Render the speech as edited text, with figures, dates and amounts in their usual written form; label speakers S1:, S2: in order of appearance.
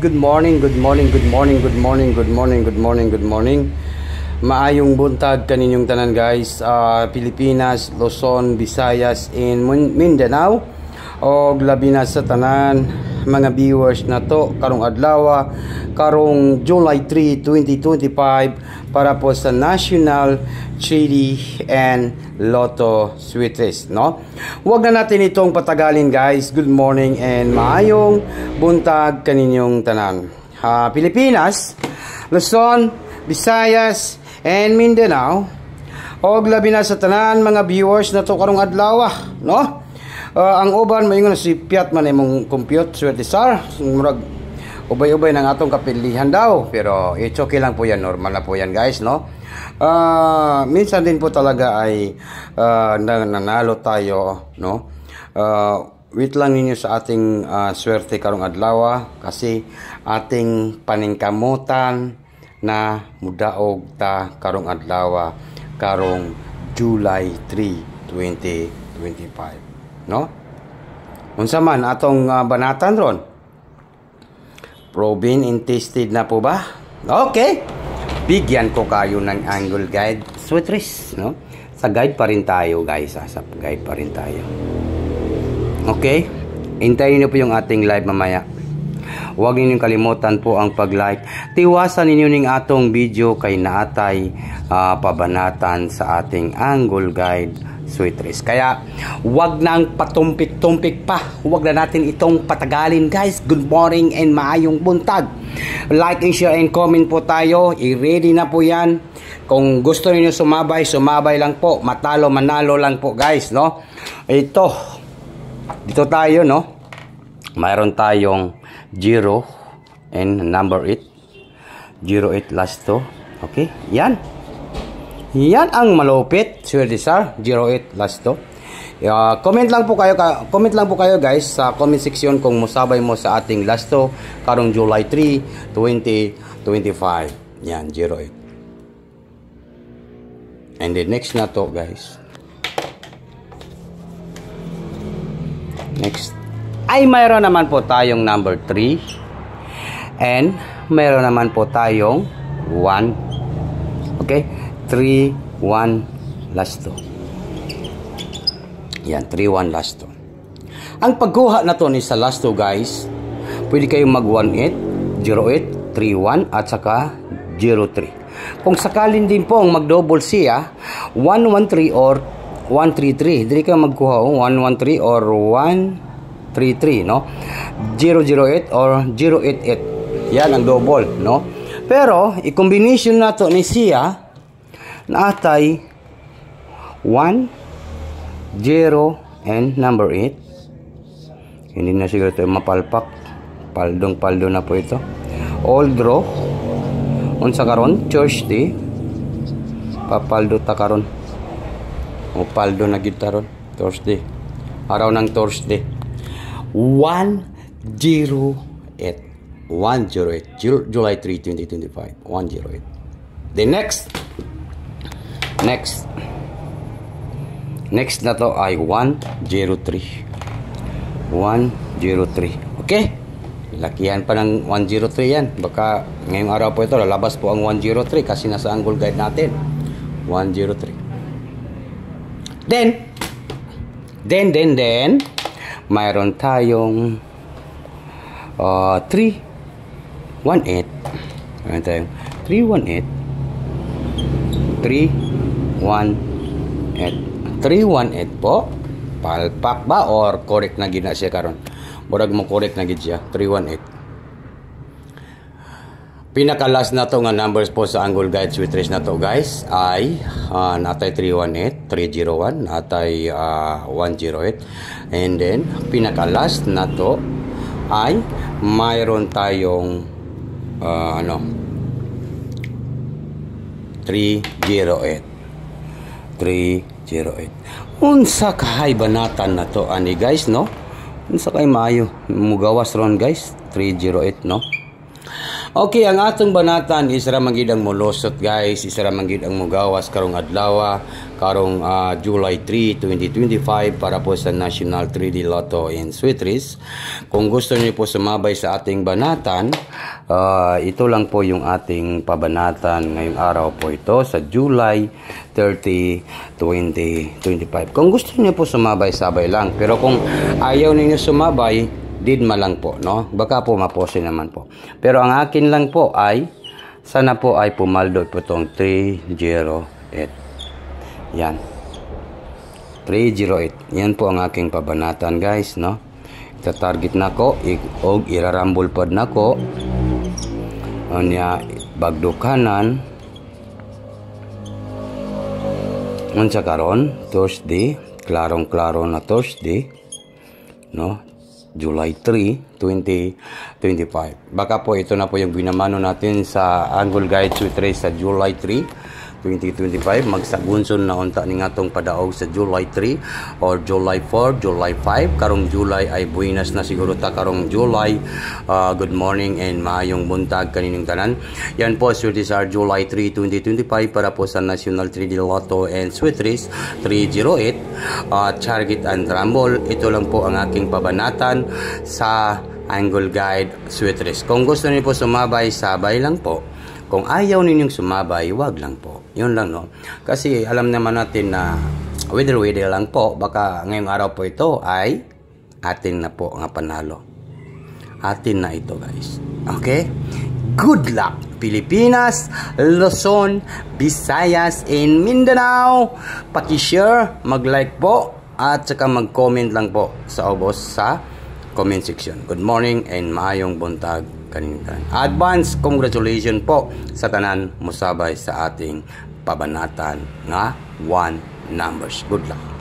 S1: good morning, good morning, good morning, good morning, good morning, good morning, good morning. Maayong buntag kaninyong tanan guys, Pilipinas, Luzon, Visayas, in Mindanao. O labi na sa tanan mga viewers na to karong adlaw, karong July 3, 2025 para po sa National 3D and Lotto Sweet Race, no? Huwag na natin itong patagalin guys. Good morning and maayong buntag kaninyong tanan. Pilipinas, Luzon, Visayas, and Mindanao. Og labi na sa tanan mga viewers na to karong adlaw, no? Ang uban mayon na si Piat man imong compute swerte sir. Murag ubay-ubay nang atong kapilihan daw, pero it's okay lang po yan, normal na po yan guys, no? Minsan din po talaga ay nanalo tayo, no? Wait lang ninyo sa ating swerte karong adlaw kasi ating paningkamutan na mudaog ta karong adlaw karong July 3, 2025, no? Unsa man atong banatan ron? Proven and tested na po ba? Okay. Bigyan ko kayo ng angle guide sweet race, no? Sa guide pa rin tayo guys, sa guide pa rin tayo. Okay? Hintayin niyo po yung ating live mamaya. Huwag ninyong kalimutan po ang pag-like. Tiwasan ninyo ning atong video kay naatay pabanatan sa ating angle guide sweet race. Kaya huwag nang patumpik-tumpik pa. Huwag na natin itong patagalin guys. Good morning and maayong buntag. Like and share and comment po tayo. I-ready na po yan. Kung gusto niyo sumabay, sumabay lang po. Matalo, manalo lang po guys, no? Ito. Dito tayo, no? Mayroon tayong 0 and number 8. 08 last to. Okay? Yan. Yan ang malupit, swerte sir, 08 last to. Comment lang po kayo guys sa comment section kung musabay mo sa ating last to karong July 3, 2025. Yan, 08. And the next na to guys. Next. Ay mayroon naman po tayong number 3 and mayroon naman po tayong 1. Okay? 3, 1, last to. Yan, 3, 1, last to. Ang pagkuha na to ni sa last to guys, pwede kayong mag 18, 08, 31 at saka 03. Kung sakalin din po ang mag-double siya, 113 or 133. Dili kayo magkuha 113 or 133, no? 008 or 088. Yan ang double, no? Pero i-combination na to ni siya naatay 1, 0, and number 8. Hindi na siguro ito mapalpak. Paldong-paldo na po ito. All draw. Unsa karon? Thursday. Papaldo ta karon. O paldo na gid taron. Thursday. Araw ng Thursday. 108. 108. July 3, 2025. 108. The next na to ay 103. 103. Okay? Lakihan pa ng 103 yan. Baka ngayong araw po ito lalabas po ang 103 kasi nasa angle guide natin. 103. Then mayroon tayong 318. Mayroon tayong 318 po. Palpak ba or correct na gina siya karon? Murag mo correct na gid siya. 318. Pinaka last na to nga numbers po sa angle guide sweet race na to guys ay natay 318, 301, natay 108. And then pinaka last na to ay mayroon tayong 308. Unsa kahay banatan na to ani guys, no? Unsa kay maayo mugawas ron guys, 308, no? Okay, ang atong banatan is ramangid ang molosot guys, is ramangid ang mugawas karong adlaw, karong July 3, 2025 para po sa National 3D Lotto and Sweet Race. Kung gusto niyo po sumabay sa ating banatan, ito lang po yung ating pabanatan ngayong araw po ito sa July 30, 2025. Kung gusto niyo po sumabay, sabay lang. Pero kung ayaw niyo sumabay, didma lang po, no? Baka po mapose naman po. Pero ang akin lang po ay, sana po ay pumaldo po itong 308. Yan. 308. Yan po ang aking pabanatan, guys, no? Ita-target na ko, og irarambol pod na ko. Anya, bagdo kanan. Unsa karon? Thursday. Klarong-klaro na Thursday. No? July 3, 2025. Baka po ito na po yung binamano natin sa Angle Guide Sweet Race sa July 3, 2025. Magsagunson na unta ni ngatong padaog sa July 3 or July 4, July 5. Karong July ay buenas na siguro ta karong July. Good morning and maayong buntag kanining tanan. Yan po, Sweet Race July 3, 2025 para po sa National 3D Lotto and Sweet Race 308. Target and Rumble. Ito lang po ang aking pabanatan sa Angle Guide Sweet Race. Kung gusto niyo po sumabay, sabay lang po. Kung ayaw ninyong sumabay, wag lang po. Yun lang, no? Kasi alam naman natin na whether lang po, baka ngayong araw po ito ay atin na po ang panalo. Atin na ito, guys. Okay? Good luck, Pilipinas, Luzon, Visayas, and Mindanao. Paki-share, mag-like po, at saka mag-comment lang po sa ubos sa comment section. Good morning and maayong buntag kanintan. Advance congratulations po sa tanan musabay sa ating pabanatan nga 1 numbers. Good luck.